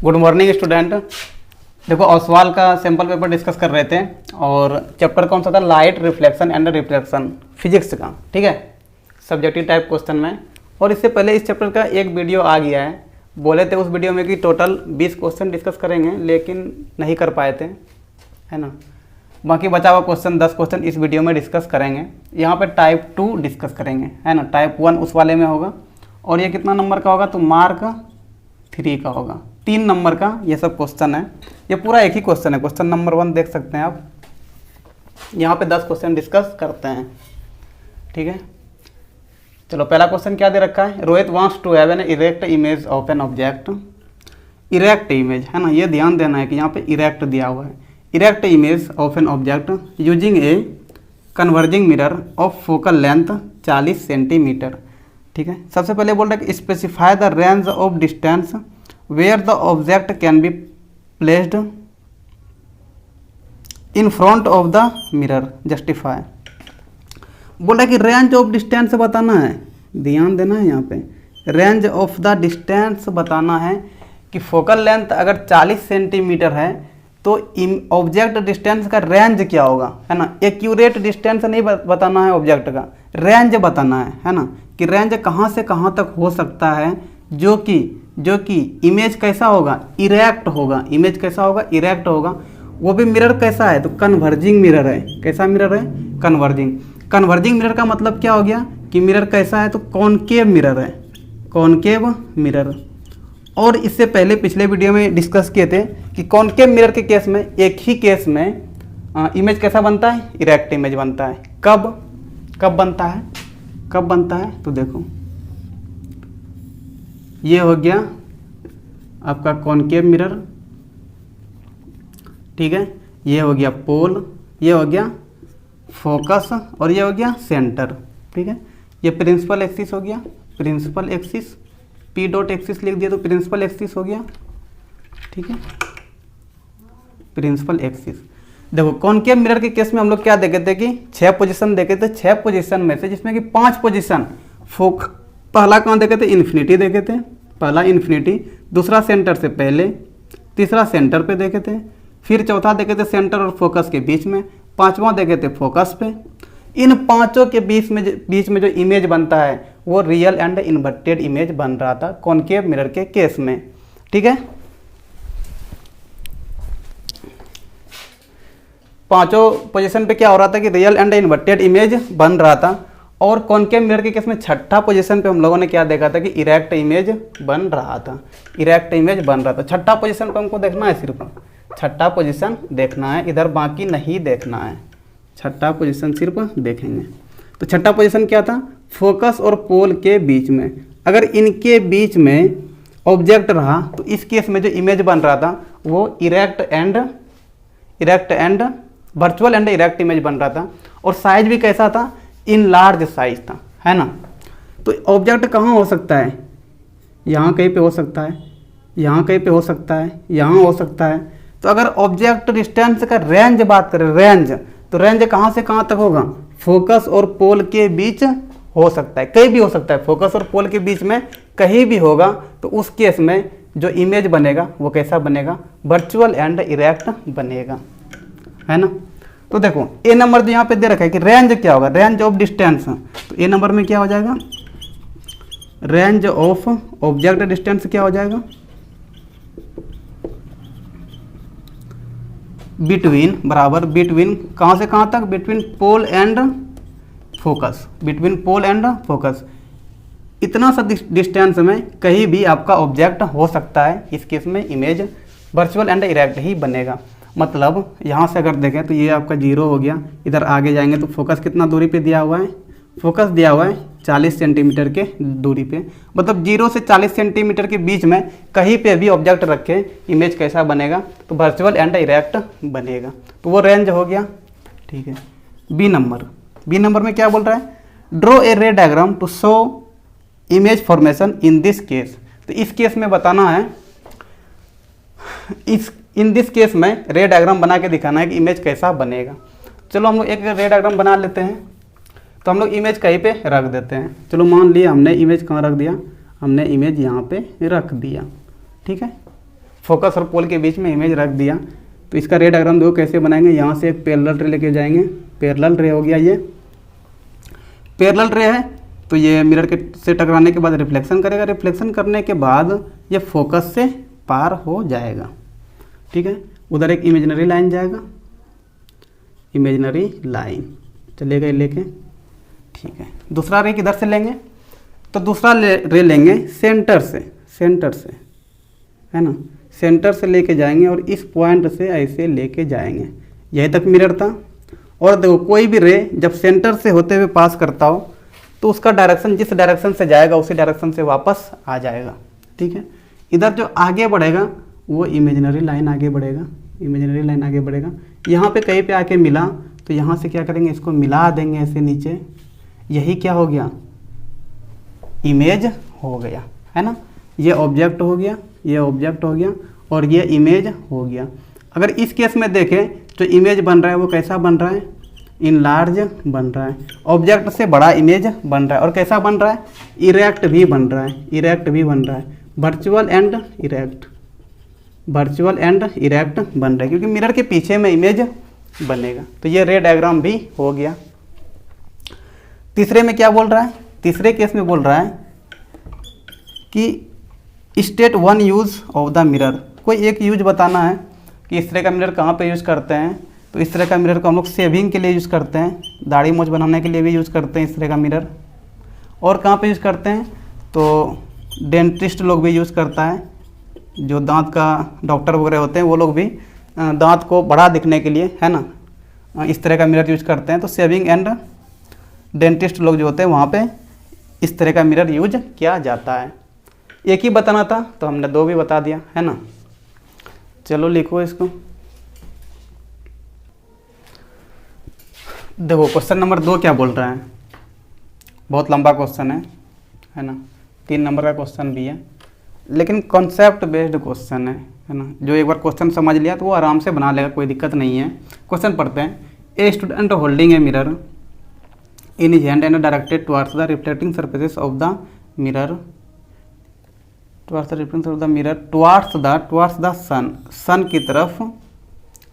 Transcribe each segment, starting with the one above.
Good morning student. देखो ओसवाल का sample paper discuss कर रहे थे और चैप्टर कौन सा था, light reflection and reflection, physics का। ठीक है, सब्जेक्टिव टाइप क्वेश्चन में। और इससे पहले इस चैप्टर का एक वीडियो आ गया है। बोले थे उस वीडियो में कि टोटल 20 क्वेश्चन डिस्कस करेंगे, लेकिन नहीं कर पाए थे, है ना। बाकी बचा हुआ क्वेश्चन 10 क्वेश्चन इस वीडियो में डिस्कस करेंगे। यहाँ पे टाइप 2 डिस्कस करेंगे, है ना। टाइप 1 उस वाले में होगा और ये कितना नंबर का होगा, तो मार्क 3 का होगा। 3 नंबर का ये सब क्वेश्चन है। ये पूरा एक ही क्वेश्चन है। क्वेश्चन नंबर 1 देख सकते हैं आप। यहाँ पे 10 क्वेश्चन डिस्कस करते हैं, ठीक है। चलो पहला क्वेश्चन क्या दे रखा है, Rohit wants to have an erect image of an object. Erect image, है ना, ये ध्यान देना है कि यहाँ पे इरेक्ट दिया हुआ है। Erect image of an object using a converging mirror of focal length 40 centimetre. ठीक है, सबसे पहले बोल रहा है कि specify the range of distance where the object can be placed in front of the mirror, justify. बोल रहा है कि रेंज ऑफ डिस्टेंस बताना है, ध्यान देना है यहाँ पे। रेंज ऑफ द डिस्टेंस बताना है कि फोकल लेंथ अगर 40 सेंटीमीटर है तो ऑब्जेक्ट डिस्टेंस का रेंज क्या होगा, है ना। एक्यूरेट डिस्टेंस नहीं बताना है ऑब्जेक्ट का, रेंज बताना है ना, कि रेंज कहाँ से कहाँ तक हो सकता है, जो कि इमेज कैसा होगा, इरेक्ट होगा। इमेज कैसा होगा, इरेक्ट होगा। वो भी मिरर कैसा है, तो कन्वर्जिंग मिरर है। कैसा मिरर है, कन्वर्जिंग। कन्वर्जिंग मिरर का मतलब क्या हो गया कि मिरर कैसा है, तो कॉनकेव मिरर है, कॉनकेव मिरर। और इससे पहले पिछले वीडियो में डिस्कस किए थे कि कॉनकेव मिरर के केस में, एक ही केस में इमेज कैसा बनता है, इरेक्ट इमेज बनता है। कब बनता है, तो देखो ये हो गया आपका कॉनकेव मिरर, ठीक है। ये हो गया पोल, ये हो गया फोकस और ये हो गया सेंटर, ठीक है। ये प्रिंसिपल एक्सिस हो गया, principal axis, P dot axis लिख दिया तो प्रिंसिपल एक्सिस हो गया, ठीक है, प्रिंसिपल एक्सिस। देखो कॉनकेव मिरर के केस में हम लोग क्या देखे थे कि 6 पोजीशन देखे थे। 6 पोजीशन में से जिसमें कि 5 पोजीशन पहला कहाँ देखे थे, इन्फिनिटी देखे थे, पहला इन्फिनिटी, दूसरा सेंटर से पहले, तीसरा सेंटर पे देखे थे, फिर चौथा देखे थे सेंटर और फोकस के बीच में, पांचवा देखे थे फोकस पे। इन पांचों के बीच में जो इमेज बनता है वो रियल एंड इन्वर्टेड इमेज बन रहा था कॉनकेव मिरर के केस में, ठीक है। पांचों पोजीशन पे क्या हो रहा था कि रियल एंड इन्वर्टेड इमेज बन रहा था। और कॉनकेव मिरर के केस में छठा पोजीशन पे हम लोगों ने क्या देखा था कि इरेक्ट इमेज बन रहा था, इरेक्ट इमेज बन रहा था। छठा पोजीशन पे हमको देखना है, सिर्फ छठा पोजीशन देखना है, इधर बाकी नहीं देखना है। छठा पोजीशन सिर्फ देखेंगे। तो छठा पोजीशन क्या था, फोकस और पोल के बीच में। अगर इनके बीच में ऑब्जेक्ट रहा तो इस केस में जो इमेज बन रहा था वो erect and virtual and erect image बन रहा था। और साइज भी कैसा था, इन लार्ज साइज था, है ना। तो ऑब्जेक्ट कहाँ हो सकता है, यहाँ कहीं पे हो सकता है, यहाँ कहीं पे हो सकता है, यहाँ हो सकता है। तो अगर ऑब्जेक्ट डिस्टेंस का रेंज बात करें, रेंज, तो रेंज कहाँ से कहाँ तक होगा, फोकस और पोल के बीच हो सकता है, कहीं भी हो सकता है, फोकस और पोल के बीच में कहीं भी होगा। तो उस केस में जो इमेज बनेगा वो कैसा बनेगा, वर्चुअल एंड इरेक्ट बनेगा, है ना। तो देखो ए नंबर जो यहाँ पे दे रखा है कि रेंज क्या होगा, रेंज ऑफ डिस्टेंस। तो ए नंबर में क्या हो जाएगा, रेंज ऑफ ऑब्जेक्ट डिस्टेंस क्या हो जाएगा, बिटवीन बराबर बिटवीन कहाँ से कहाँ तक, between pole and focus, between pole and focus. इतना सा डिस्टेंस में कहीं भी आपका ऑब्जेक्ट हो सकता है। इस केस में इमेज वर्चुअल एंड इरेक्ट ही बनेगा। मतलब यहाँ से अगर देखें तो ये आपका 0 हो गया, इधर आगे जाएंगे तो फोकस कितना दूरी पे दिया हुआ है, फोकस दिया हुआ है 40 सेंटीमीटर के दूरी पे। मतलब 0 से 40 सेंटीमीटर के बीच में कहीं पे भी ऑब्जेक्ट रखे इमेज कैसा बनेगा, तो वर्चुअल एंड इरेक्ट बनेगा। तो वो रेंज हो गया, ठीक है। बी नंबर में क्या बोल रहा है, draw a ray diagram to show image formation in this case. तो इस केस में बताना है, इन दिस केस में रे डायग्राम बना के दिखाना है कि इमेज कैसा बनेगा। चलो हम लोग एक रे डायग्राम बना लेते हैं। तो हम लोग इमेज कहीं पे रख देते हैं। चलो मान लिया हमने इमेज कहाँ रख दिया, हमने इमेज यहाँ पे रख दिया, ठीक है। फोकस और पोल के बीच में इमेज रख दिया। तो इसका रे डायग्राम देखो कैसे बनाएंगे। यहाँ से एक पैरेलल रे लेके जाएंगे, पैरेलल रे हो गया, ये पैरेलल रे है तो ये मिरर के से टकराने के बाद रिफ्लेक्शन करेगा, रिफ्लेक्शन करने के बाद ये फोकस से पार हो जाएगा। ठीक है, उधर एक इमेजिनरी लाइन जाएगा, इमेजिनरी लाइन चलेगा ये लेके। ठीक है, दूसरा रे किधर से लेंगे, तो दूसरा रे लेंगे सेंटर से, सेंटर से है ना, सेंटर से लेके जाएंगे और इस पॉइंट से ऐसे लेके जाएंगे, यहीं तक मिरर था। और देखो कोई भी रे जब सेंटर से होते हुए पास करता हो तो उसका डायरेक्शन जिस डायरेक्शन से जाएगा उसी डायरेक्शन से वापस आ जाएगा। ठीक है, इधर जो आगे बढ़ेगा वो इमेजिनरी लाइन आगे बढ़ेगा, इमेजिनरी लाइन आगे बढ़ेगा। यहाँ पे कहीं पे आके मिला तो यहाँ से क्या करेंगे, इसको मिला देंगे ऐसे नीचे, यही क्या हो गया, इमेज हो गया, है ना। ये ऑब्जेक्ट हो गया, ये ऑब्जेक्ट हो गया और ये इमेज हो गया। अगर इस केस में देखें तो इमेज बन रहा है वो कैसा बन रहा है, इनलार्ज बन रहा है, ऑब्जेक्ट से बड़ा इमेज बन रहा है। और कैसा बन रहा है, इरेक्ट भी बन रहा है, इरेक्ट भी बन रहा है, virtual and erect, virtual and erect बन रहा है क्योंकि मिरर के पीछे में इमेज बनेगा। तो ये रे डायग्राम भी हो गया। तीसरे में क्या बोल रहा है, तीसरे केस में बोल रहा है कि state one use of the mirror, कोई एक यूज बताना है कि इस तरह का मिरर कहाँ पे यूज़ करते हैं। तो इस तरह का मिरर को हम लोग शेविंग के लिए यूज़ करते हैं, दाढ़ी मूंछ बनाने के लिए भी यूज़ करते हैं इस तरह का मिरर। और कहाँ पे यूज़ करते हैं, तो डेंटिस्ट लोग भी यूज़ करता है, जो दांत का डॉक्टर वगैरह होते हैं वो लोग भी दांत को बड़ा दिखने के लिए, है ना, इस तरह का मिरर यूज करते हैं। तो शेविंग एंड डेंटिस्ट लोग जो होते हैं वहाँ पे इस तरह का मिरर यूज किया जाता है। एक ही बताना था तो हमने दो भी बता दिया, है ना। चलो लिखो इसको। देखो क्वेश्चन नंबर 2 क्या बोल रहा है, बहुत लंबा क्वेश्चन है ना, 3 नंबर का क्वेश्चन भी है लेकिन कॉन्सेप्ट बेस्ड क्वेश्चन है ना। जो एक बार क्वेश्चन समझ लिया तो वो आराम से बना लेगा, कोई दिक्कत नहीं है। क्वेश्चन पढ़ते हैं। A student holding a mirror in his hand and directed towards the reflecting surfaces of the mirror, towards the reflecting of the mirror, towards the sun, sun की तरफ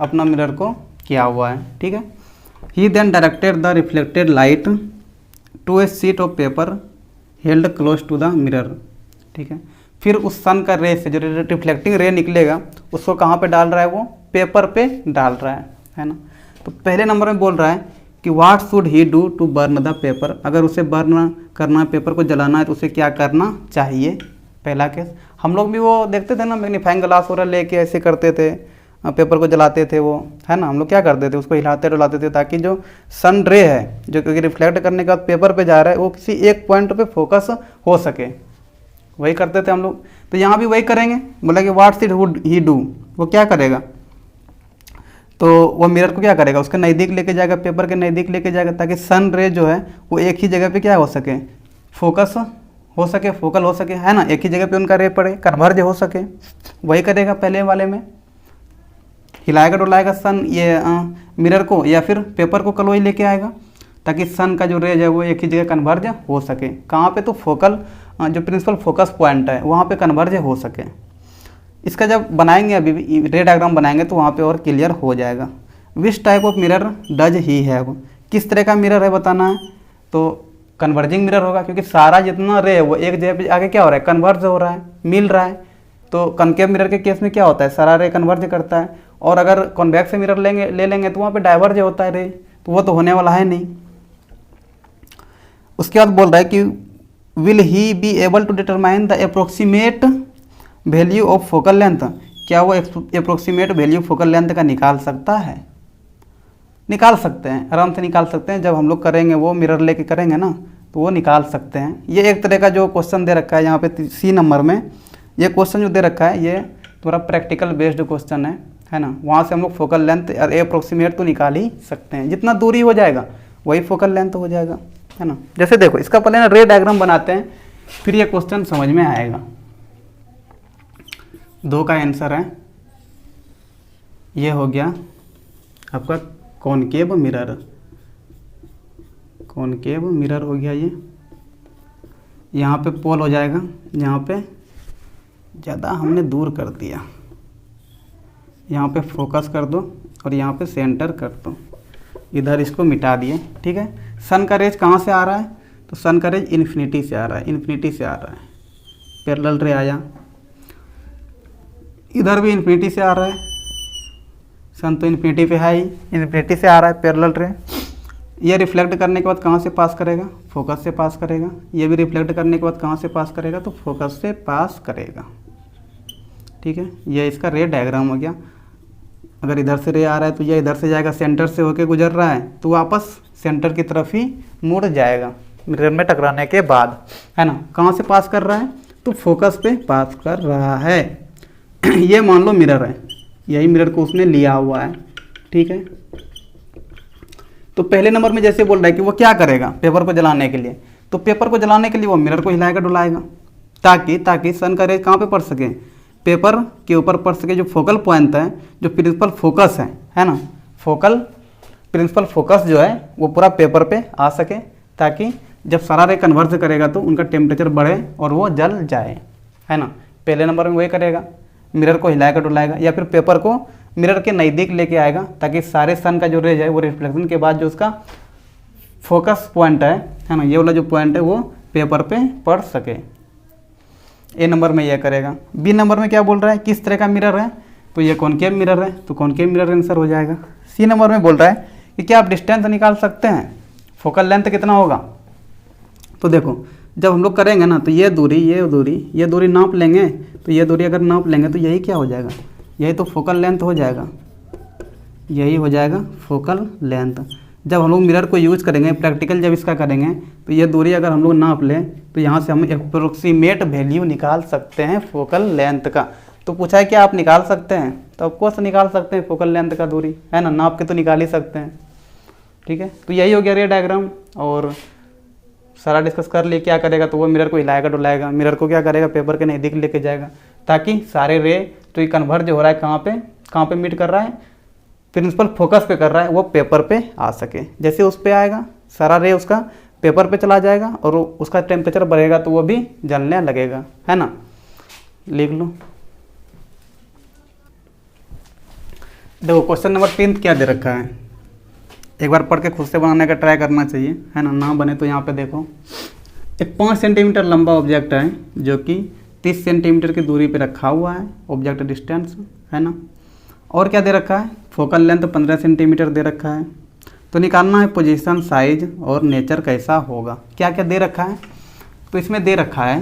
अपना मिरर को किया हुआ है। ठीक है, he then directed the reflected light to a sheet of paper held close to the mirror. ठीक है, फिर उस सन का रे से जो रिफ्लेक्टिंग रे निकलेगा उसको कहाँ पे डाल रहा है, वो पेपर पे डाल रहा है ना। तो पहले नंबर में बोल रहा है कि what should he do to burn the paper, अगर उसे बर्न करना है, पेपर को जलाना है तो उसे क्या करना चाहिए। पहला केस हम लोग भी वो देखते थे ना, मैग्नीफाइंग ग्लास वगैरह लेके ऐसे करते थे, पेपर को जलाते थे वो, है ना। हम लोग क्या करते थे, उसको हिलाते डुलाते थे ताकि जो सन रे है जो क्योंकि रिफ्लेक्ट करने के बाद पेपर पे जा रहा है वो किसी एक पॉइंट पे फोकस हो सके, वही करते थे हम लोग। तो यहाँ भी वही करेंगे। बोला कि व्हाट शुड ही डू, वो क्या करेगा, तो वो मिरर को क्या करेगा, उसके नज़दीक लेके जाएगा, पेपर के नज़दीक लेके जाएगा ताकि सन रे जो है वो एक ही जगह पे क्या हो सके, फोकस हो सके, फोकल हो सके, है ना। एक ही जगह पे उनका रे पड़े, कन्वर्ज हो सके, वही करेगा पहले वाले में। हिलाएगा डुलाएगा सन ये मिरर को या फिर पेपर को कल वही लेके आएगा ताकि सन का जो रेज है वो एक ही जगह कन्वर्ज हो सके। कहाँ पे, तो फोकल जो प्रिंसिपल फोकस पॉइंट है वहाँ पे कन्वर्ज हो सके। इसका जब बनाएंगे अभी भी रे डायग्राम बनाएंगे तो वहाँ पे और क्लियर हो जाएगा। Which type of mirror does he have, किस तरह का मिरर है बताना है। तो कन्वर्जिंग मिरर होगा क्योंकि सारा जितना रे है वो एक जगह पे आगे क्या हो रहा है, कन्वर्ज हो रहा है, मिल रहा है। तो कनकेव मिरर के केस में क्या होता है, सारा रे कन्वर्ज करता है। और अगर कॉन्वेक्स मिरर ले लेंगे तो वहाँ पे डाइवर्ज होता है रे, तो वो तो होने वाला है नहीं। उसके बाद बोल रहा है कि will he be able to determine the approximate value of focal length, क्या वो अप्रोक्सीमेट वैल्यू फोकल लेंथ का निकाल सकता है। निकाल सकते हैं, आराम से निकाल सकते हैं। जब हम लोग करेंगे वो मिरर लेके करेंगे ना तो वो निकाल सकते हैं। ये एक तरह का जो क्वेश्चन दे रखा है यहाँ पे सी नंबर में, ये क्वेश्चन जो दे रखा है ये थोड़ा प्रैक्टिकल बेस्ड क्वेश्चन है ना। वहाँ से हम लोग फोकल लेंथ और अप्रोक्सीमेट तो निकाल ही सकते हैं, जितना दूरी हो जाएगा वही फोकल लेंथ हो जाएगा, है ना। जैसे देखो इसका पहले ना रे डायग्राम बनाते हैं फिर ये क्वेश्चन समझ में आएगा। 2 का आंसर है, ये हो गया आपका कॉनकेव मिरर, कॉनकेव मिरर हो गया ये। यहाँ पे पोल हो जाएगा, यहाँ पे ज़्यादा हमने दूर कर दिया, यहाँ पे फोकस कर दो और यहाँ पे सेंटर कर दो, इधर इसको मिटा दिए। ठीक है, सन का रेज कहाँ से आ रहा है, तो सन का रेज इन्फिनिटी से आ रहा है, इन्फिनिटी से आ रहा है। पैरेलल रे आया, इधर भी इन्फिनिटी से आ रहा है, सन तो इन्फिनिटी पे है ही, इन्फिनिटी से आ रहा है पैरेलल रे। ये रिफ्लेक्ट करने के बाद कहाँ से पास करेगा, फोकस से पास करेगा। ये भी रिफ्लेक्ट करने के बाद कहाँ से पास करेगा, तो फोकस से पास करेगा। ठीक है, ये इसका रे डायग्राम हो गया। अगर इधर से रे आ रहा है तो ये इधर से जाएगा, सेंटर से होके गुजर रहा है तो वापस सेंटर की तरफ ही मुड़ जाएगा मिरर में टकराने के बाद, है ना। कहाँ से पास कर रहा है, तो फोकस पे पास कर रहा है। ये मान लो मिरर है, यही मिरर को उसने लिया हुआ है। ठीक है, तो पहले नंबर में जैसे बोल रहा है कि वो क्या करेगा पेपर को जलाने के लिए, तो पेपर को जलाने के लिए वो मिरर को हिलाएगा डुलाएगा, ताकि सन का रेज कहाँ पे पड़ सके, पेपर के ऊपर पड़ सके। जो फोकल पॉइंट है, जो प्रिंसिपल फोकस है ना, प्रिंसिपल फोकस जो है वो पूरा पेपर पे आ सके, ताकि जब सारा रे कन्वर्ज करेगा तो उनका टेम्परेचर बढ़े और वो जल जाए, है ना। पहले नंबर में वही करेगा, मिरर को हिलाएगा डुलाएगा, या फिर पेपर को मिरर के नज़दीक लेके आएगा, ताकि सारे सन का जो रेज है वो रिफ्लेक्शन के बाद जो उसका फोकस पॉइंट है ना, ये वाला जो पॉइंट है वो पेपर पे पड़ सके। ए नंबर में यह करेगा। बी नंबर में क्या बोल रहा है, किस तरह का मिरर है, तो ये कॉनकेव मिरर है, तो कॉनकेव मिरर आंसर हो जाएगा। सी नंबर में बोल रहा है कि क्या आप डिस्टेंस निकाल सकते हैं, फोकल लेंथ कितना होगा, तो देखो जब हम लोग करेंगे ना तो ये दूरी नाप लेंगे, तो ये दूरी अगर नाप लेंगे तो यही क्या हो जाएगा, यही तो फोकल लेंथ हो जाएगा, यही हो जाएगा फोकल लेंथ। जब हम लोग मिरर को यूज करेंगे प्रैक्टिकल जब इसका करेंगे तो ये दूरी अगर हम लोग नाप लें तो यहाँ से हम अप्रोक्सीमेट वैल्यू निकाल सकते हैं फोकल लेंथ का। तो पूछा है क्या आप निकाल सकते हैं, तो ऑफकोर्स निकाल सकते हैं फोकल लेंथ का दूरी, है ना, नाप के तो निकाल ही सकते हैं। ठीक है, तो यही हो गया रे डायग्राम। और सारा डिस्कस कर लिए क्या करेगा, तो वो मिरर को हिलाएगा डुलाएगा, मिरर को क्या करेगा पेपर के नज़दीक लेके जाएगा, ताकि सारे रे तो ये कन्वर्ज हो रहा है कहाँ पे मीट कर रहा है, प्रिंसिपल फोकस पे कर रहा है, वो पेपर पे आ सके। जैसे उस पे आएगा सारा रे उसका पेपर पे चला जाएगा और उसका टेम्परेचर बढ़ेगा तो वो भी जलने लगेगा, है ना। लिख लो। देखो क्वेश्चन नंबर 3 क्या दे रखा है, एक बार पढ़ के खुद से बनाने का ट्राई करना चाहिए, है ना बने तो यहाँ पे देखो एक 5 सेंटीमीटर लंबा ऑब्जेक्ट है जो कि 30 सेंटीमीटर की दूरी पे रखा हुआ है, ऑब्जेक्ट डिस्टेंस, है ना। और क्या दे रखा है, फोकल लेंथ 15 सेंटीमीटर दे रखा है। तो निकालना है पोजीशन, साइज और नेचर कैसा होगा। क्या क्या दे रखा है, तो इसमें दे रखा है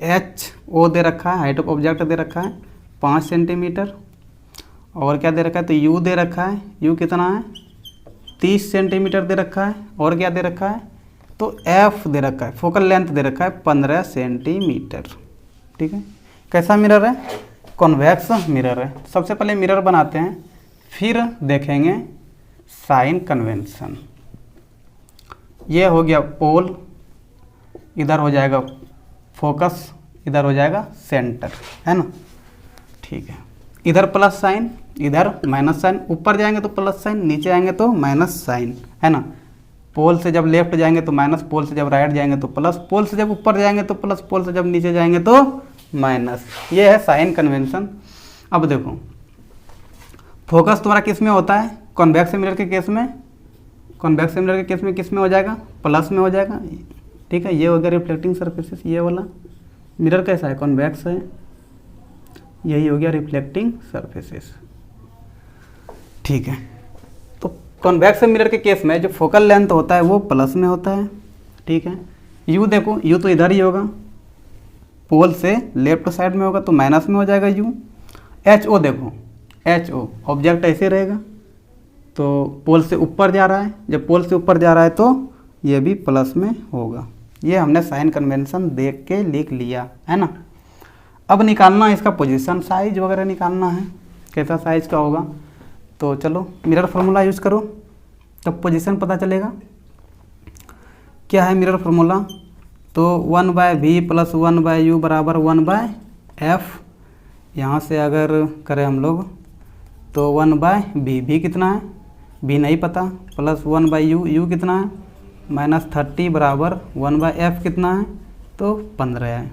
HO दे रखा है, हाइट ऑफ ऑब्जेक्ट दे रखा है 5 सेंटीमीटर। और क्या दे रखा है, तो U दे रखा है, U कितना है 30 सेंटीमीटर दे रखा है। और क्या दे रखा है, तो F दे रखा है, फोकल लेंथ दे रखा है 15 सेंटीमीटर। ठीक है, कैसा मिरर है, कॉन्वेक्स मिरर है। सबसे पहले मिरर बनाते हैं, फिर देखेंगे साइन कन्वेंशन। ये हो गया पोल, इधर हो जाएगा फोकस, इधर हो जाएगा सेंटर, है ना। ठीक है, इधर प्लस साइन, इधर माइनस साइन, ऊपर जाएंगे तो प्लस साइन, नीचे आएंगे तो माइनस साइन, है ना। पोल से जब लेफ्ट जाएंगे तो माइनस, पोल से जब राइट जाएंगे तो प्लस, पोल से जब ऊपर जाएंगे तो प्लस, पोल से जब नीचे जाएंगे तो माइनस। ये है साइन कन्वेंशन। अब देखो फोकस तुम्हारा किस में होता है, कॉन्वेक्स मिरर के केस में, कॉन्वेक्स मिरर के केस में किस में हो जाएगा, प्लस में हो जाएगा। ठीक है, ये हो गया रिफ्लेक्टिंग सरफेसेस, ये वाला मिरर कैसा है, कॉन्वेक्स है, यही हो गया रिफ्लेक्टिंग सरफेसेस। ठीक है, तो कॉन्वेक्स मिरर के केस में जो फोकल लेंथ होता है वो प्लस में होता है। ठीक है, यू देखो, यू तो इधर ही होगा, पोल से लेफ्ट साइड में होगा तो माइनस में हो जाएगा यू। HO देखो, HO ऑब्जेक्ट ऐसे रहेगा, तो पोल से ऊपर जा रहा है, जब पोल से ऊपर जा रहा है तो ये भी प्लस में होगा। ये हमने साइन कन्वेंशन देख के लिख लिया, है ना। अब निकालना है इसका पोजीशन, साइज वगैरह निकालना है, कैसा साइज का होगा। तो चलो मिरर फार्मूला यूज़ करो तब पोजीशन पता चलेगा। क्या है मिरर फार्मूला, तो 1/v + 1/u बराबर 1/f। यहाँ से अगर करें हम लोग तो 1/v, v कितना है, v नहीं पता, प्लस 1/u, u कितना है -30 बराबर 1/f कितना है, तो 15 है।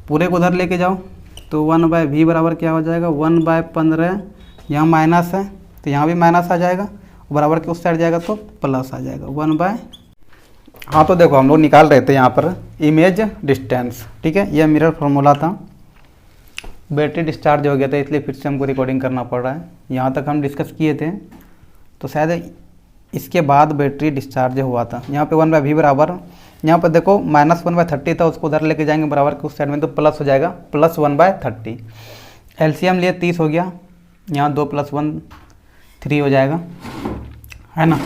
पूरे को उधर लेके जाओ तो 1/v बराबर क्या हो जाएगा, 1/15, यहाँ माइनस है तो यहाँ भी माइनस आ जाएगा, बराबर के उस साइड जाएगा तो प्लस आ जाएगा 1/। हाँ तो देखो हम लोग निकाल रहे थे यहाँ पर इमेज डिस्टेंस, ठीक है, यह मिरर फार्मूला था। बैटरी डिस्चार्ज हो गया था इसलिए फिर से हमको रिकॉर्डिंग करना पड़ रहा है। यहाँ तक हम डिस्कस किए थे तो शायद इसके बाद बैटरी डिस्चार्ज हुआ था। यहाँ पे 1/v बराबर, यहाँ पर देखो -1/30 था, उसको उधर लेके जाएंगे बराबर के उस साइड में तो प्लस हो जाएगा +1/30। एलसीएम लिए 30 हो गया, यहाँ 2 + 1 3 हो जाएगा, है ना।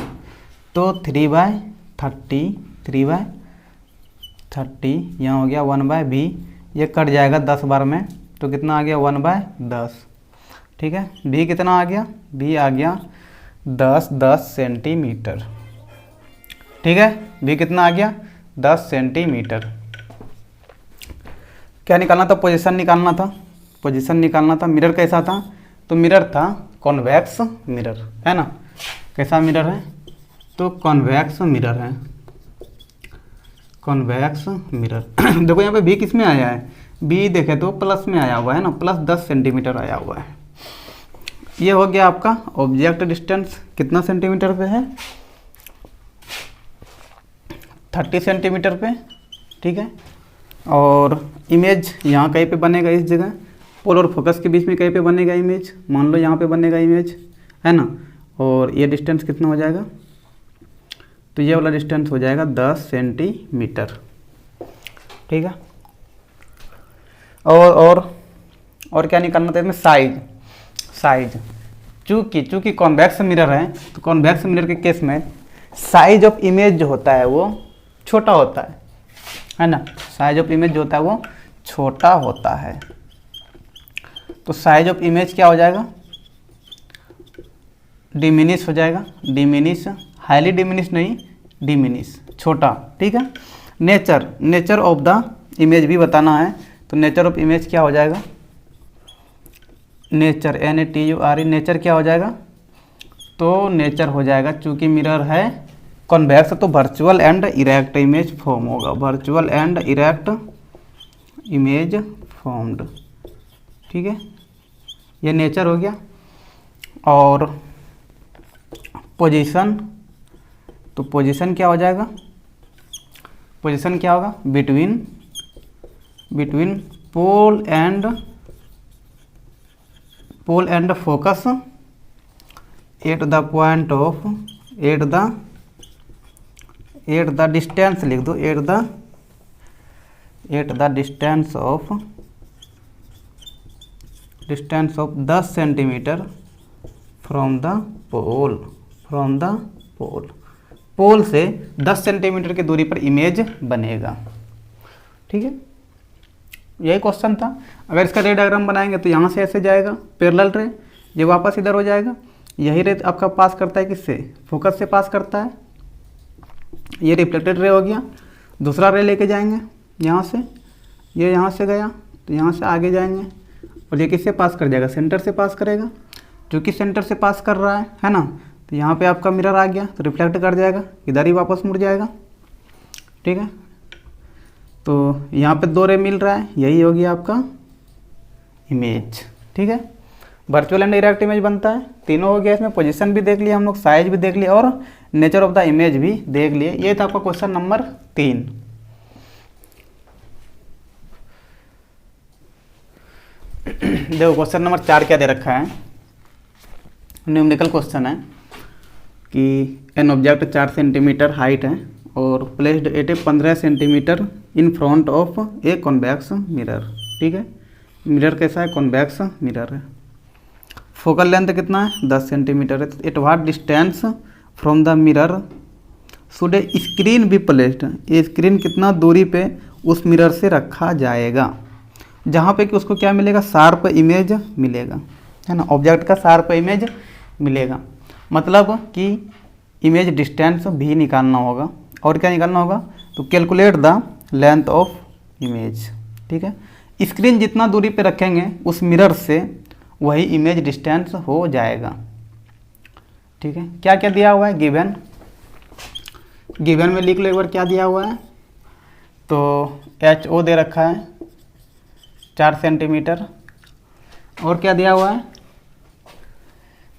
तो 3/30 यहाँ हो गया 1/v, ये कट जाएगा 10 बार में तो कितना आ गया 1/10, ठीक है। v कितना आ गया, v आ गया 10 सेंटीमीटर, ठीक है। v कितना आ गया 10 सेंटीमीटर। क्या निकालना था, पोजीशन निकालना था, पोजीशन निकालना था। मिरर कैसा था, तो मिरर था कॉन्वेक्स मिरर, है ना। कैसा मिरर है, तो कॉन्वेक्स मिरर है, कॉन्वेक्स मिरर। देखो यहाँ पे v किस में आया है, v देखे तो प्लस में आया हुआ है ना, +10 सेंटीमीटर आया हुआ है। ये हो गया आपका ऑब्जेक्ट डिस्टेंस, कितना सेंटीमीटर पे है, 30 सेंटीमीटर पे, ठीक है। और इमेज यहाँ कहीं पे बनेगा, इस जगह पोल और फोकस के बीच में कहीं पे बनेगा इमेज, मान लो यहाँ पे बनेगा इमेज, है ना। और ये डिस्टेंस कितना हो जाएगा, तो ये वाला डिस्टेंस हो जाएगा 10 सेंटीमीटर, ठीक है। और क्या निकालना था इसमें, साइज। चूँकि कॉन्वेक्स मिरर है तो कॉन्वेक्स मिरर के केस में साइज ऑफ इमेज जो होता है वो छोटा होता है ना। साइज ऑफ इमेज जो होता है वो छोटा होता है, तो साइज ऑफ इमेज क्या हो जाएगा, डिमिनिश हो जाएगा, डिमिनिश, हाईली डिमिनिश नहीं, डिमिनिश, छोटा, ठीक है। नेचर ऑफ द इमेज भी बताना है, तो नेचर ऑफ इमेज क्या हो जाएगा, नेचर NATURE, नेचर क्या हो जाएगा, तो नेचर हो जाएगा, चूँकि मिरर है कॉन्वेक्स तो virtual and erect image form होगा, virtual and erect image formed, ठीक है। ये नेचर हो गया। और पोजीशन, तो पोजीशन क्या हो जाएगा, पोजीशन क्या होगा, between pole and focus at the point of, at the distance लिख दो, at the distance of 10 centimetre from the pole से 10 सेंटीमीटर की दूरी पर इमेज बनेगा, ठीक है। यही क्वेश्चन था। अगर इसका रे डायग्राम बनाएंगे तो यहाँ से ऐसे जाएगा पैरेलल रे, ये वापस इधर हो जाएगा, यही रे आपका पास करता है किससे, फोकस से पास करता है, ये रिफ्लेक्टेड रे हो गया। दूसरा रे लेके जाएंगे यहाँ से, ये यहाँ से गया तो यहाँ से आगे जाएंगे और ये किससे पास कर जाएगा, सेंटर से पास करेगा, क्योंकि सेंटर से पास कर रहा है ना। तो यहाँ पे आपका मिरर आ गया तो रिफ्लेक्ट कर जाएगा, इधर ही वापस मुड़ जाएगा, ठीक है। तो यहाँ पे 2 रे मिल रहा है, यही हो गया आपका इमेज, ठीक है। वर्चुअल एंड डायरेक्ट इमेज बनता है, तीनों हो गया इसमें। पोजीशन भी देख लिया हम लोग, साइज भी देख लिया और नेचर ऑफ द इमेज भी देख लिए। ये था आपका क्वेश्चन नंबर 3। देखो क्वेश्चन नंबर 4 क्या दे रखा है, न्यूमेरिकल क्वेश्चन है कि एन ऑब्जेक्ट 4 सेंटीमीटर हाइट है और placed at 15 centimetre in front of a convex mirror, ठीक है। मिरर कैसा है, कॉन्वेक्स मिरर है। फोकल लेंथ कितना है, 10 सेंटीमीटर है। At what distance from the mirror should A screen be placed, ये स्क्रीन कितना दूरी पे उस मिरर से रखा जाएगा, जहाँ पे कि उसको क्या मिलेगा, शार्प इमेज मिलेगा, है ना। ऑब्जेक्ट का शार्प इमेज मिलेगा, मतलब कि इमेज डिस्टेंस भी निकालना होगा। और क्या निकालना होगा, तो calculate the length of image, ठीक है। स्क्रीन जितना दूरी पे रखेंगे उस मिरर से वही इमेज डिस्टेंस हो जाएगा, ठीक है। क्या क्या दिया हुआ है, गिवन में लिख लो एक बार क्या दिया हुआ है। तो HO दे रखा है, 4 सेंटीमीटर। और क्या दिया हुआ है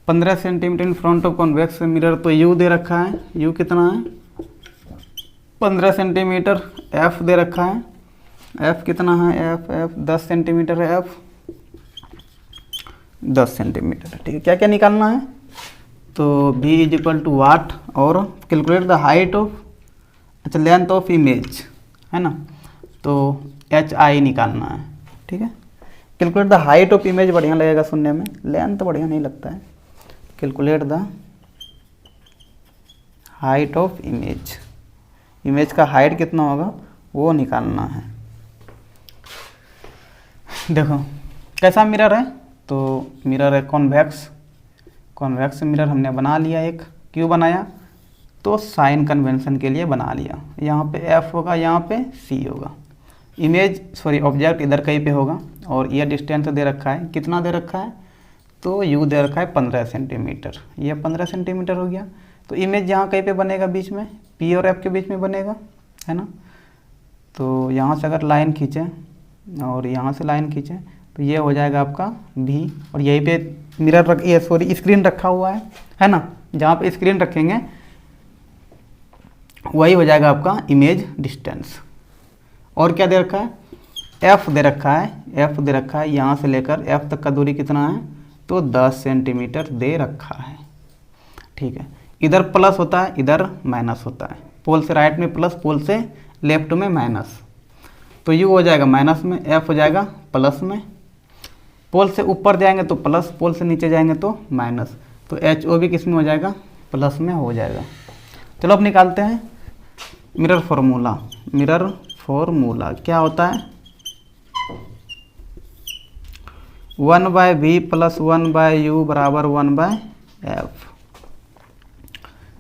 15 centimetre in front of convex mirror, तो यू दे रखा है, यू कितना है 15 सेंटीमीटर। एफ दे रखा है, एफ कितना है, एफ 10 सेंटीमीटर है, एफ 10 सेंटीमीटर। ठीक है, क्या क्या निकालना है, तो v इज इक्वल टू वाट, और कैलकुलेट द हाइट ऑफ, अच्छा लेंथ ऑफ इमेज है ना, तो एच आई निकालना है। ठीक है, calculate the height of image बढ़िया लगेगा सुनने में, लेंथ तो बढ़िया नहीं लगता है। Calculate the height of image, image का हाइट कितना होगा वो निकालना है। देखो कैसा मिरर है, तो मिरर है कॉन्वेक्स, कॉन्वेक्स मिरर हमने बना लिया एक। क्यों बनाया, तो साइन कन्वेंशन के लिए बना लिया। यहाँ पे एफ होगा, यहाँ पे सी होगा। इमेज सॉरी ऑब्जेक्ट इधर कहीं पे होगा, और ये डिस्टेंस दे रखा है, कितना दे रखा है, तो यू दे रखा है 15 सेंटीमीटर, ये 15 सेंटीमीटर हो गया। तो इमेज यहाँ कहीं पे बनेगा, बीच में पी और एफ के बीच में बनेगा, है ना। तो यहाँ से अगर लाइन खींचें और यहाँ से लाइन खींचें तो ये हो जाएगा आपका भी, और यहीं पे मिरर रख, ये सॉरी स्क्रीन रखा हुआ है ना, जहाँ पे स्क्रीन रखेंगे वही हो जाएगा आपका इमेज डिस्टेंस। और क्या दे रखा है, एफ दे रखा है, एफ दे रखा है, यहाँ से लेकर एफ तक का दूरी कितना है, तो 10 सेंटीमीटर दे रखा है। ठीक है, इधर प्लस होता है, इधर माइनस होता है, पोल से राइट में प्लस, पोल से लेफ्ट में माइनस, तो यू हो जाएगा माइनस में, एफ हो जाएगा प्लस में। पोल से ऊपर जाएंगे तो प्लस, पोल से नीचे जाएंगे तो माइनस, तो एच ओ भी किस में हो जाएगा, प्लस में हो जाएगा। चलो अब निकालते हैं मिरर फॉर्मूला। मिरर फॉर्मूला क्या होता है, 1/v प्लस 1/u बराबर 1/f।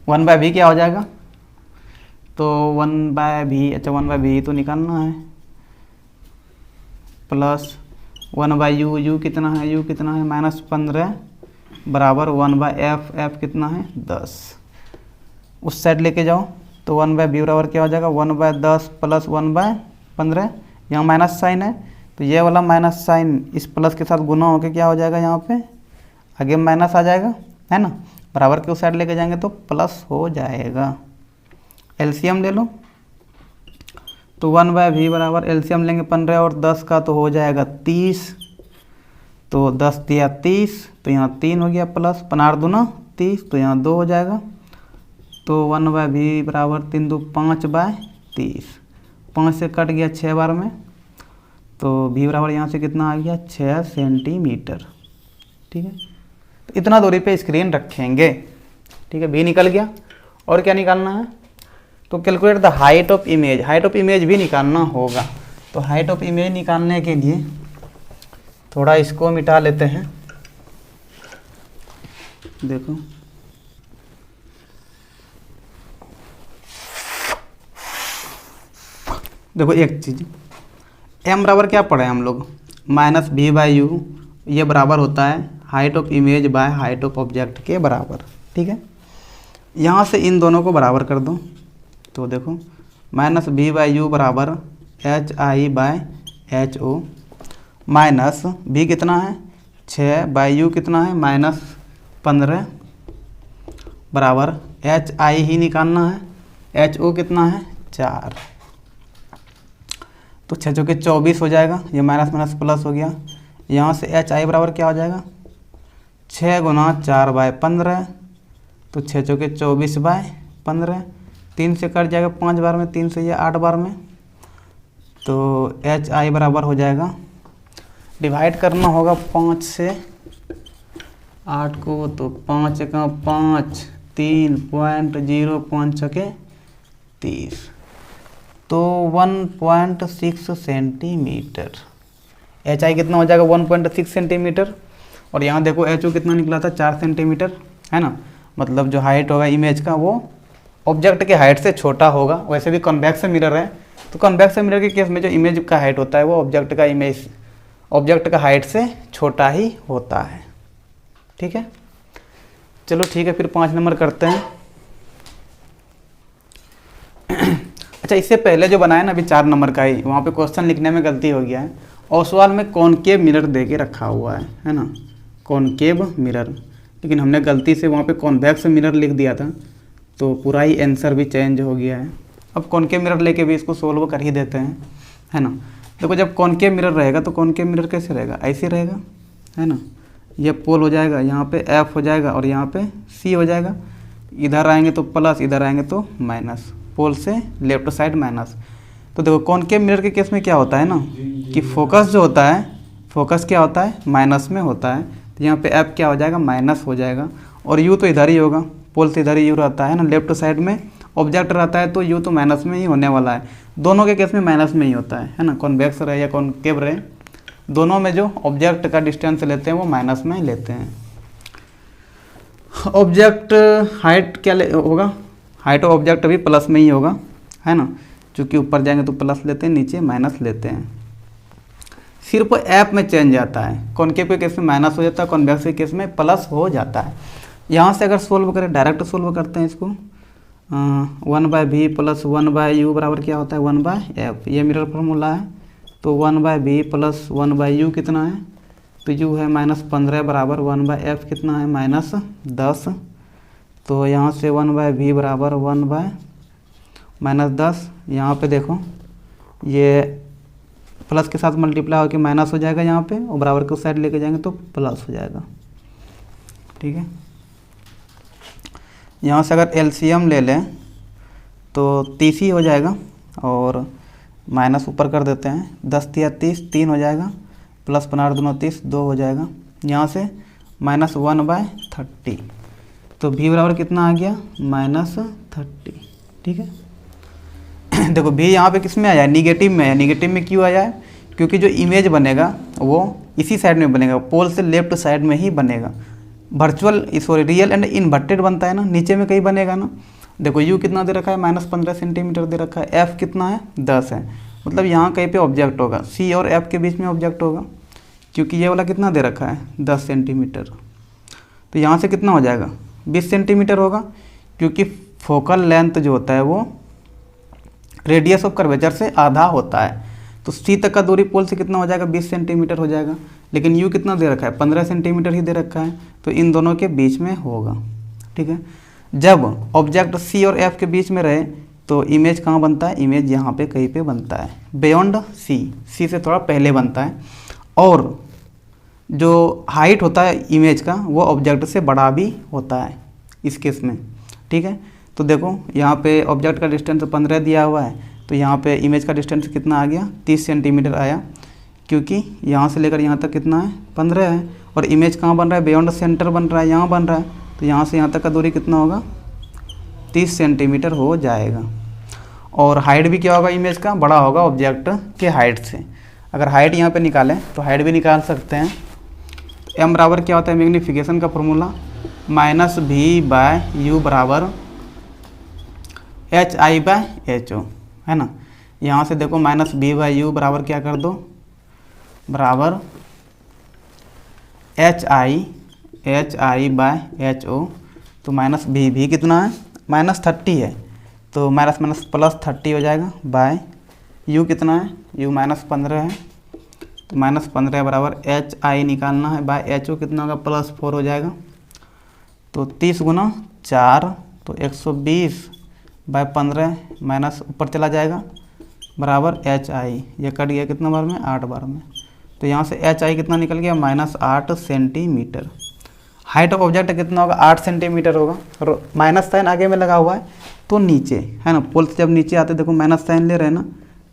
1/v क्या हो जाएगा, तो 1/v, अच्छा 1/v तो निकालना है, प्लस 1/u, u कितना है, u कितना है -15 बराबर 1/f, f कितना है 10। उस साइड लेके जाओ तो 1/v बराबर क्या हो जाएगा, 1/10 प्लस 1/15, यहाँ माइनस साइन है तो ये वाला माइनस साइन इस प्लस के साथ गुना होकर क्या हो जाएगा, यहाँ पे आगे माइनस आ जाएगा, है ना। बराबर के उस साइड लेके जाएंगे तो प्लस हो जाएगा। एलसीएम ले लो, तो 1/v बराबर एलसीएम लेंगे 15 और 10 का तो हो जाएगा 30, तो 10 दिया 30, तो यहाँ 3 हो गया, प्लस 15 दूना 30, तो यहाँ 2 हो जाएगा। तो 1/v बराबर 3 2 5/30, 5 से कट गया 6 बार में, तो v बराबर यहाँ से कितना आ गया 6 सेंटीमीटर। ठीक है, तो इतना दूरी पे स्क्रीन रखेंगे। ठीक है, v निकल गया। और क्या निकालना है, तो calculate the height of image, height of image भी निकालना होगा। तो हाइट ऑफ इमेज निकालने के लिए थोड़ा इसको मिटा लेते हैं। देखो देखो एक चीज़, m बराबर क्या पढ़े हम लोग, -v/u, ये बराबर होता है height of image by height of object के बराबर। ठीक है, यहाँ से इन दोनों को बराबर कर दो, तो देखो -v/u बराबर hi/ho, माइनस v कितना है 6/u कितना है -15 बराबर hi ही निकालना है, ho कितना है 4, तो 6 चौके 24 हो जाएगा, ये माइनस माइनस प्लस हो गया। यहाँ से hi बराबर क्या हो जाएगा 6 गुना 4/15, तो 6 चौके 24/15, 3 से कट जाएगा 5 बार में, 3 से ये 8 बार में, तो hi बराबर हो जाएगा, डिवाइड करना होगा 5 से 8 को, तो 5 का 5, 3.0, 5 छके 30, तो 1.6 सेंटीमीटर। hi कितना हो जाएगा 1.6 सेंटीमीटर, और यहाँ देखो ho कितना निकला था 4 सेंटीमीटर, है ना। मतलब जो हाइट होगा इमेज का वो ऑब्जेक्ट के हाइट से छोटा होगा। वैसे भी कॉन्वेक्स मिरर है, तो कॉन्वेक्स मिरर के केस में जो इमेज का हाइट होता है वो ऑब्जेक्ट का हाइट से छोटा ही होता है। ठीक है, चलो ठीक है, फिर 5 नंबर करते हैं। अच्छा, इससे पहले जो बनाया ना अभी 4 नंबर का ही, वहाँ पे क्वेश्चन लिखने में गलती हो गया है। और सवाल में कॉनकेव मिरर दे के रखा हुआ है ना, कॉनकेव मिरर, लेकिन हमने गलती से वहाँ पे कॉन्वेक्स मिरर लिख दिया था, तो पूरा ही आंसर भी चेंज हो गया है। अब कॉनकेव मिरर लेके भी इसको सोल्व कर ही देते हैं, है ना। देखो जब कॉनकेव मिरर रहेगा तो कॉनकेव मिरर कैसे रहेगा, ऐसे रहेगा, है ना। ये पोल हो जाएगा, यहाँ पे एफ हो जाएगा और यहाँ पे सी हो जाएगा। इधर आएंगे तो प्लस, इधर आएंगे तो माइनस, पोल से लेफ्ट साइड माइनस। तो देखो कॉनकेव मिरर के केस में क्या होता है ना कि फोकस जो होता है, फोकस क्या होता है, माइनस में होता है। तो यहाँ पे एफ क्या हो जाएगा, माइनस हो जाएगा। और यू तो इधर ही होगा, पोल से इधर ही यू रहता है ना, लेफ्ट साइड में ऑब्जेक्ट रहता है तो यू तो माइनस में ही होने वाला है। दोनों के केस में माइनस में ही होता है ना, कॉन्वेक्स रहे या कॉनकेव रहे, दोनों में जो ऑब्जेक्ट का डिस्टेंस लेते हैं वो माइनस में लेते हैं। ऑब्जेक्ट हाइट क्या होगा, हाइट ऑफ ऑब्जेक्ट भी प्लस में ही होगा, है ना, क्योंकि ऊपर जाएंगे तो प्लस लेते हैं, नीचे माइनस लेते हैं। सिर्फ ऐप में चेंज आता है, कॉनकेव के केस में माइनस हो जाता है, कॉन्वेक्स के केस में प्लस हो जाता है। यहाँ से अगर सोल्व करें, डायरेक्ट सोल्व करते हैं इसको, 1/v प्लस 1/u बराबर क्या होता है, 1/f। ये मिरर फार्मूला है। तो 1/v प्लस 1/u कितना है, तो u है -15 बराबर 1/f कितना है, -10। तो यहाँ से 1/v बराबर 1/-10। यहाँ पे देखो ये प्लस के साथ मल्टीप्लाई होकर माइनस हो जाएगा यहाँ पे, और बराबर के उस साइड लेके जाएंगे तो प्लस हो जाएगा, ठीक है। यहाँ से अगर एलसीएम ले लें तो 30 ही हो जाएगा, और माइनस ऊपर कर देते हैं, 10 तिया 30, 3 हो जाएगा, प्लस 15 दूना 30, 2 हो जाएगा। यहाँ से -1/30, तो v बराबर कितना आ गया, -30, ठीक है। देखो v यहाँ पे किस में आया है, निगेटिव में है। निगेटिव में क्यों आया है, क्योंकि जो इमेज बनेगा वो इसी साइड में बनेगा, पोल से लेफ्ट साइड में ही बनेगा। Virtual sorry real and inverted बनता है ना, नीचे में कहीं बनेगा ना। देखो u कितना दे रखा है, -15 सेंटीमीटर दे रखा है, f कितना है, 10 है, मतलब यहाँ कहीं पे ऑब्जेक्ट होगा, c और f के बीच में ऑब्जेक्ट होगा, क्योंकि ये वाला कितना दे रखा है, 10 सेंटीमीटर। तो यहाँ से कितना हो जाएगा, 20 सेंटीमीटर होगा, क्योंकि फोकल लेंथ जो होता है वो रेडियस ऑफ कर्वेचर से आधा होता है। तो सी तक का दूरी पोल से कितना हो जाएगा, 20 सेंटीमीटर हो जाएगा, लेकिन यू कितना दे रखा है, 15 सेंटीमीटर ही दे रखा है, तो इन दोनों के बीच में होगा, ठीक है। जब ऑब्जेक्ट सी और एफ के बीच में रहे तो इमेज कहाँ बनता है, इमेज यहाँ पे कहीं पे बनता है, बियॉन्ड सी से थोड़ा पहले बनता है, और जो हाइट होता है इमेज का वो ऑब्जेक्ट से बड़ा भी होता है इस केस में, ठीक है। तो देखो यहाँ पे ऑब्जेक्ट का डिस्टेंस 15 दिया हुआ है, तो यहाँ पे इमेज का डिस्टेंस कितना आ गया, 30 सेंटीमीटर आया, क्योंकि यहाँ से लेकर यहाँ तक कितना है, 15 है, और इमेज कहाँ बन रहा है, बियॉन्ड सेंटर बन रहा है, यहाँ बन रहा है, तो यहाँ से यहाँ तक का दूरी कितना होगा, 30 सेंटीमीटर हो जाएगा। और हाइट भी क्या होगा, इमेज का बड़ा होगा ऑब्जेक्ट के हाइट से। अगर हाइट यहाँ पे निकालें तो हाइट भी निकाल सकते हैं। m बराबर क्या होता है, मैग्नीफिकेशन का फॉर्मूला, -v/u बराबर hi/ho, है ना। यहाँ से देखो -v/u बराबर क्या कर दो, बराबर hi/ho, तो -v कितना है, -30 है, तो +30 हो जाएगा, बाय u कितना है, u -15 है, तो -15 बराबर hi निकालना है, बाय ho कितना होगा, +4 हो जाएगा, तो 30 × 4 तो 120/15 माइनस ऊपर चला जाएगा, बराबर hi। ये कट गया कितना बार में, 8 बार में, तो यहाँ से hi कितना निकल गया, -8 सेंटीमीटर। हाइट ऑफ ऑब्जेक्ट कितना होगा, 8 सेंटीमीटर होगा, और माइनस साइन आगे में लगा हुआ है तो नीचे, है ना, पोल से जब नीचे आते देखो माइनस साइन ले रहे हैं ना,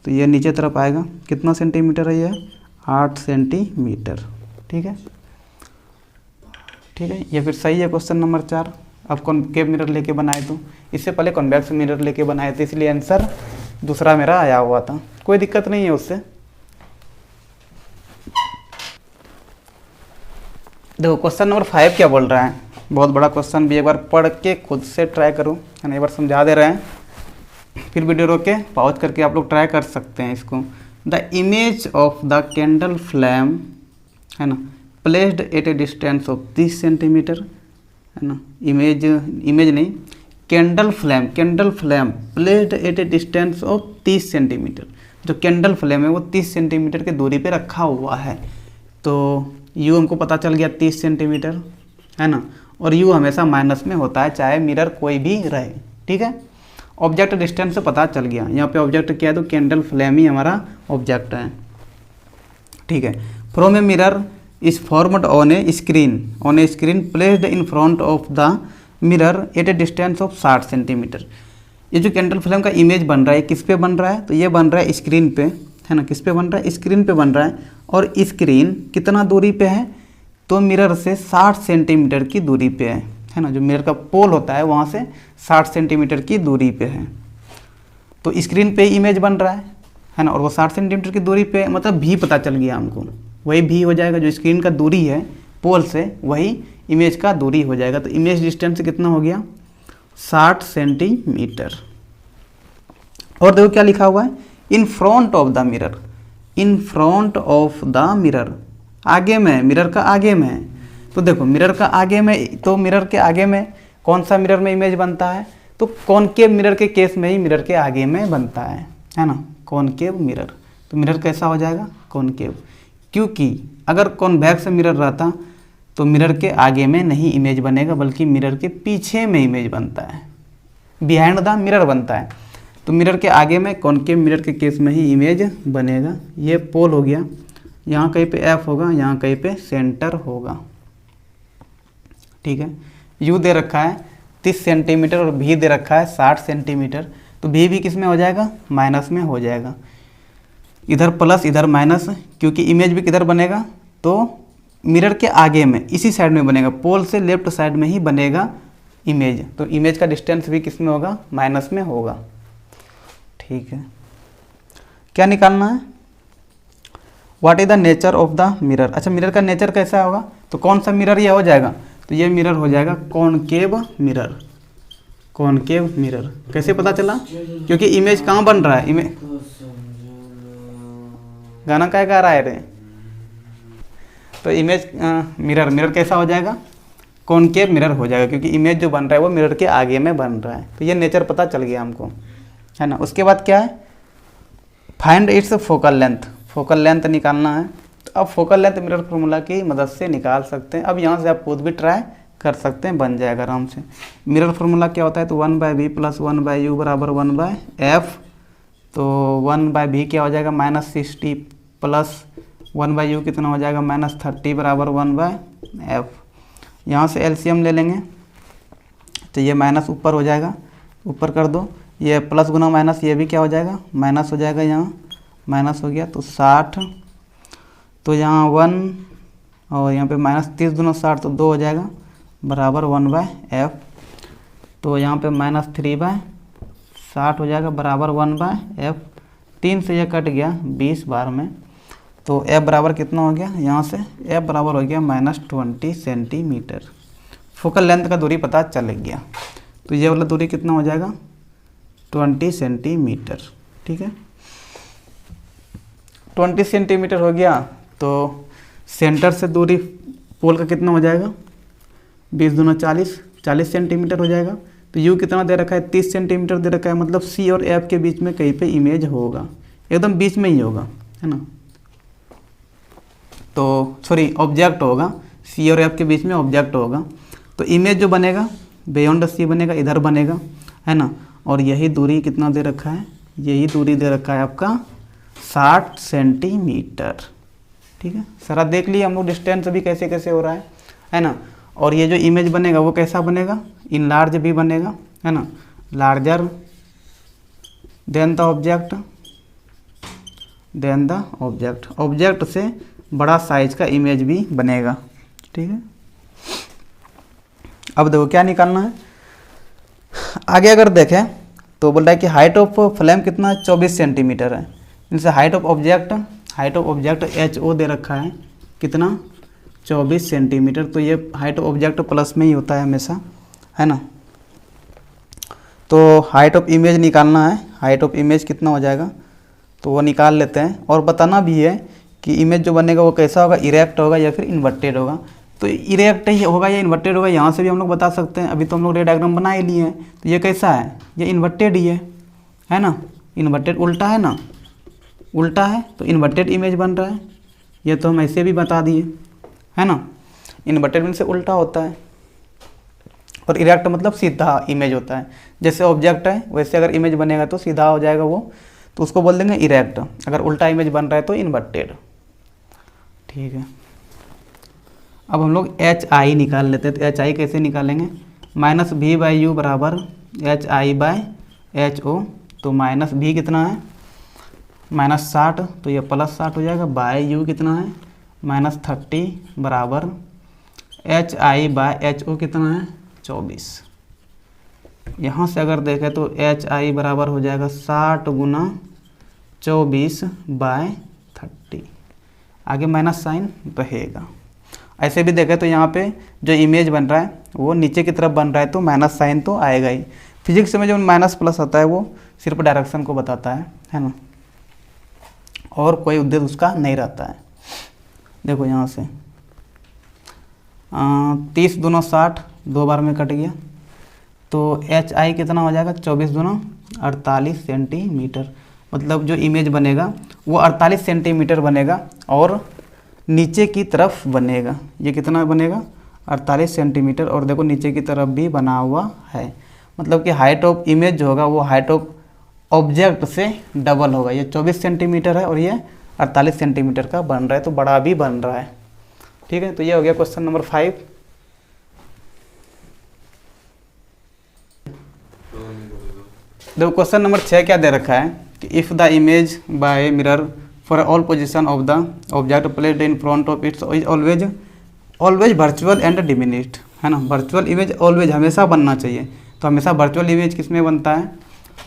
तो ये नीचे तरफ आएगा, कितना सेंटीमीटर है ये, 8 सेंटीमीटर, ठीक है, ठीक है। ये फिर सही है क्वेश्चन नंबर 4। अब कॉनकेव मिरर लेके बनाए तो, इससे पहले कॉन्वेक्स मिरर लेके बनाए थे, इसलिए आंसर दूसरा मेरा आया हुआ था, कोई दिक्कत नहीं है उससे। देखो क्वेश्चन नंबर 5 क्या बोल रहा है, बहुत बड़ा क्वेश्चन भी, एक बार पढ़ के खुद से ट्राई करो, है ना, एक बार समझा दे रहे हैं, फिर वीडियो रोक के पॉज करके आप लोग ट्राई कर सकते हैं इसको। The image of the candle flame, है ना, placed at a distance of 30 centimetre, है ना, इमेज नहीं, candle flame placed at a distance of 30 centimetre. जो कैंडल फ्लेम है वो 30 सेंटीमीटर की दूरी पे रखा हुआ है। तो यू हमको पता चल गया 30 सेंटीमीटर, है ना। और यू हमेशा माइनस में होता है चाहे मिरर कोई भी रहे, ठीक है। ऑब्जेक्ट डिस्टेंस से पता चल गया। यहाँ पे ऑब्जेक्ट क्या है, तो कैंडल फ्लेम ही हमारा ऑब्जेक्ट है, ठीक है। From a mirror is formed on A screen placed in front of the mirror at a distance of 60 centimetre. ये जो कैंडल फ्लेम का इमेज बन रहा है किस पे बन रहा है, तो ये बन रहा है स्क्रीन पे, है ना। किस पे बन रहा है, स्क्रीन पे बन रहा है। और स्क्रीन कितना दूरी पे है, तो मिरर से 60 सेंटीमीटर की दूरी पे है ना। जो मिरर का पोल होता है वहाँ से 60 सेंटीमीटर की दूरी पे है। तो स्क्रीन पे इमेज बन रहा है ना। और वो 60 सेंटीमीटर की दूरी पे, मतलब भी पता चल गया हमको, वही भी हो जाएगा जो स्क्रीन का दूरी है पोल से, वही इमेज का दूरी हो जाएगा। तो इमेज डिस्टेंस कितना हो गया, 60 सेंटीमीटर। और देखो क्या लिखा हुआ है, इन front of the mirror, in front of the mirror, आगे में, मिरर का आगे में है। तो देखो मिरर का आगे में, तो मिरर के आगे में कौन सा मिरर में इमेज बनता है, तो कॉनकेव मिरर के केस में ही मिरर के आगे में बनता है ना। कॉनकेव मिरर, तो मिरर कैसा हो जाएगा, कॉनकेव। क्योंकि अगर कॉन्वेक्स मिरर रहता तो मिरर के आगे में नहीं इमेज बनेगा, बल्कि मिरर के पीछे में इमेज बनता है, बिहाइंड द मिरर बनता है। तो मिरर के आगे में कॉनकेव मिरर के केस में ही इमेज बनेगा। ये पोल हो गया, यहाँ कहीं पे एफ होगा, यहाँ कहीं पे सेंटर होगा, ठीक है। यू दे रखा है 30 सेंटीमीटर और भी दे रखा है 60 सेंटीमीटर। तो भी किस में हो जाएगा, माइनस में हो जाएगा। इधर प्लस इधर माइनस, क्योंकि इमेज भी किधर बनेगा, तो मिरर के आगे में, इसी साइड में बनेगा, पोल से लेफ्ट साइड में ही बनेगा इमेज। तो इमेज का डिस्टेंस भी किस में होगा, माइनस में होगा, ठीक है। क्या निकालना है, what is the nature of the mirror. अच्छा, मिरर का नेचर कैसा होगा, तो कौन सा मिरर ये हो जाएगा, तो ये मिरर हो जाएगा कॉनकेव मिरर। कॉनकेव मिरर कैसे पता चला, क्योंकि इमेज कहाँ बन रहा है, इमेज, गाना क्या गा रहा है रे। तो इमेज मिरर कैसा हो जाएगा, कॉनकेव मिरर हो जाएगा, क्योंकि इमेज जो बन रहा है वो मिरर के आगे में बन रहा है। तो ये नेचर पता चल गया हमको, है ना। उसके बाद क्या है, find its focal length. Focal length निकालना है। तो अब फोकल लेंथ मिरर फार्मूला की मदद से निकाल सकते हैं। अब यहाँ से आप खुद भी ट्राई कर सकते हैं, बन जाएगा आराम से। मिरर फार्मूला क्या होता है, तो 1/v + 1/u बराबर 1/f। तो 1/v क्या हो जाएगा, -60 प्लस 1/u कितना हो जाएगा, -30 बराबर 1/f। यहाँ से एलसीएम ले लेंगे, तो ये माइनस ऊपर हो जाएगा, ऊपर कर दो, ये प्लस गुना माइनस, ये भी क्या हो जाएगा, माइनस हो जाएगा, यहाँ माइनस हो गया। तो 60, तो यहाँ 1 और यहाँ पे -30 दूना 60, तो 2 हो जाएगा बराबर 1/f। तो यहाँ पे -3/60 हो जाएगा बराबर 1/f। 3 से यह कट गया 20 बार में, तो f बराबर कितना हो गया, यहाँ से f बराबर हो गया -20 सेंटीमीटर। फोकल लेंथ का दूरी पता चल गया। तो ये वाला दूरी कितना हो जाएगा, 20 सेंटीमीटर, ठीक है। 20 सेंटीमीटर हो गया। तो सेंटर से दूरी पोल का कितना हो जाएगा, 20 दूना 40 सेंटीमीटर हो जाएगा। तो यू कितना दे रखा है, 30 सेंटीमीटर दे रखा है, मतलब सी और एफ के बीच में कहीं पे इमेज होगा, एकदम बीच में ही होगा, है ना। तो सॉरी, ऑब्जेक्ट होगा, सी और एफ के बीच में ऑब्जेक्ट होगा। तो इमेज जो बनेगा बियॉन्ड सी बनेगा, इधर बनेगा, है ना। और यही दूरी कितना दे रखा है, यही दूरी दे रखा है आपका 60 सेंटीमीटर, ठीक है। सारा देख लिया हम लोग डिस्टेंस भी कैसे कैसे हो रहा है ना। और ये जो इमेज बनेगा वो कैसा बनेगा, इन लार्ज भी बनेगा, है ना, larger than the object, then the object, object से बड़ा साइज का इमेज भी बनेगा, ठीक है। अब देखो क्या निकालना है आगे। अगर देखें तो बोल रहा है कि हाइट ऑफ फ्लेम कितना है, 24 सेंटीमीटर है। इनसे हाइट ऑफ ऑब्जेक्ट HO दे रखा है कितना, 24 सेंटीमीटर। तो ये हाइट ऑफ ऑब्जेक्ट प्लस में ही होता है हमेशा, है ना। तो हाइट ऑफ इमेज निकालना है, हाइट ऑफ इमेज कितना हो जाएगा, तो वो निकाल लेते हैं। और बताना भी है कि इमेज जो बनेगा वो कैसा होगा, इरेक्ट होगा या फिर इन्वर्टेड होगा। तो इरेक्ट ही होगा या इन्वर्टेड होगा, यहाँ से भी हम लोग बता सकते हैं। अभी तो हम लोग रे डायग्राम बना ही लिए हैं। तो ये कैसा है, ये इन्वर्टेड ही है ना, इन्वर्टेड उल्टा है ना, उल्टा है तो इन्वर्टेड इमेज बन रहा है, ये तो हम ऐसे भी बता दिए, है ना। इन्वर्टेड मीन से उल्टा होता है, और इरेक्ट मतलब सीधा इमेज होता है। जैसे ऑब्जेक्ट है वैसे अगर इमेज बनेगा तो सीधा हो जाएगा वो, तो उसको बोल देंगे इरेक्ट। अगर उल्टा इमेज बन रहा है तो इन्वर्टेड। ठीक है, अब हम लोग एच आई निकाल लेते हैं। तो एच आई कैसे निकालेंगे, माइनस भी बाई यू बराबर h i by h o. तो माइनस भी कितना है, -60, तो ये +60 हो जाएगा, बाई यू कितना है -30 बराबर h i by h o कितना है 24। यहाँ से अगर देखें तो एच आई बराबर हो जाएगा 60 गुना 24 बाय 30, आगे माइनस साइन रहेगा। ऐसे भी देखें तो यहाँ पे जो इमेज बन रहा है वो नीचे की तरफ बन रहा है तो माइनस साइन तो आएगा ही। फिजिक्स में जो माइनस प्लस आता है वो सिर्फ डायरेक्शन को बताता है ना, और कोई उद्देश्य उसका नहीं रहता है। देखो यहाँ से 30 दूना 60, 2 बार में कट गया, तो एच आई कितना हो जाएगा 24 दूना 48 सेंटीमीटर। मतलब जो इमेज बनेगा वो 48 सेंटीमीटर बनेगा और नीचे की तरफ बनेगा। ये कितना बनेगा 48 सेंटीमीटर, और देखो नीचे की तरफ भी बना हुआ है। मतलब कि हाइट ऑफ इमेज जो होगा वो हाइट ऑफ ऑब्जेक्ट से डबल होगा। ये 24 सेंटीमीटर है और ये 48 सेंटीमीटर का बन रहा है, तो बड़ा भी बन रहा है। ठीक है, तो ये हो गया क्वेश्चन नंबर 5। देखो क्वेश्चन नंबर 6 क्या दे रखा है कि if the image by mirror for all position of the object placed in front of its is always virtual and diminished, है ना। वर्चुअल इमेज ऑलवेज हमेशा बनना चाहिए। तो हमेशा वर्चुअल इमेज किस में बनता है,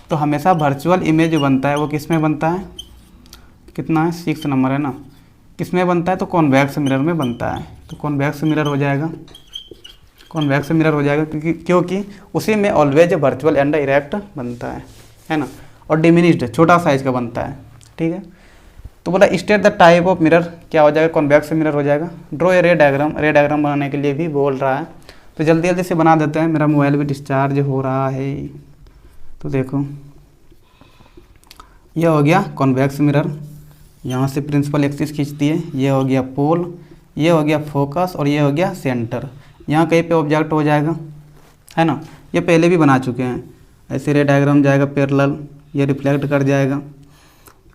तो हमेशा वर्चुअल इमेज जो बनता है वो किस में बनता है, कितना है 6 नंबर है ना, किस में बनता है, तो कॉन्वेक्स मिरर में बनता है। तो कॉन्वेक्स मिरर हो जाएगा, कॉन्वेक्स मिरर हो जाएगा क्योंकि उसी में ऑलवेज वर्चुअल एंड इरेक्ट बनता है ना, और डिमिनिश्ड छोटा साइज का बनता है। ठीक है, तो बोला state the type of mirror, क्या हो जाएगा कॉन्वेक्स मिरर हो जाएगा। ड्रॉ ए रे डायग्राम, रे डायग्राम बनाने के लिए भी बोल रहा है, तो जल्दी जल्दी से बना देते हैं। मेरा मोबाइल भी डिस्चार्ज हो रहा है। तो देखो यह हो गया कॉन्वेक्स मिरर, यहाँ से प्रिंसिपल एक्सिस खींचती है, ये हो गया पोल, ये हो गया फोकस, और ये हो गया सेंटर। यहाँ कहीं पे ऑब्जेक्ट हो जाएगा, है ना। ये पहले भी बना चुके हैं। ऐसे रे डायग्राम जाएगा पैरेलल, ये रिफ्लेक्ट कर जाएगा,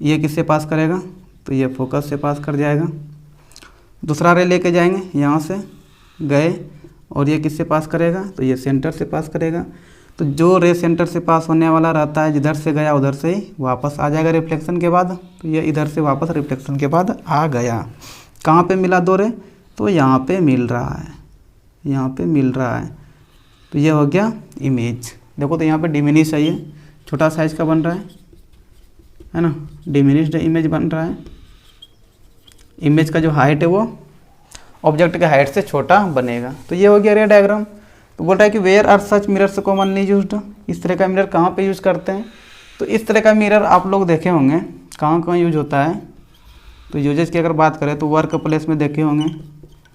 ये किससे पास करेगा, तो ये फोकस से पास कर जाएगा। दूसरा रे लेके जाएंगे, यहाँ से गए, और ये किससे पास करेगा, तो ये सेंटर से पास करेगा। तो जो रे सेंटर से पास होने वाला रहता है, जिधर से गया उधर से ही वापस आ जाएगा रिफ्लेक्शन के बाद। तो ये इधर से वापस रिफ्लेक्शन के बाद आ गया। कहाँ पे मिला 2 रे, तो यहाँ पे मिल रहा है, यहाँ पे मिल रहा है। तो ये हो गया इमेज। देखो तो यहाँ पे डिमिनिश है, ये छोटा साइज का बन रहा है ना, डिमिनिश्ड इमेज बन रहा है। इमेज का जो हाइट है वो ऑब्जेक्ट के हाइट से छोटा बनेगा। तो ये हो गया रे डायग्राम। तो बोल रहा है कि where are such mirrors commonly used, इस तरह का मिरर कहाँ पे यूज़ करते हैं। तो इस तरह का मिरर आप लोग देखे होंगे कहाँ कहाँ यूज होता है। तो यूजेज की अगर बात करें तो वर्क प्लेस में देखे होंगे,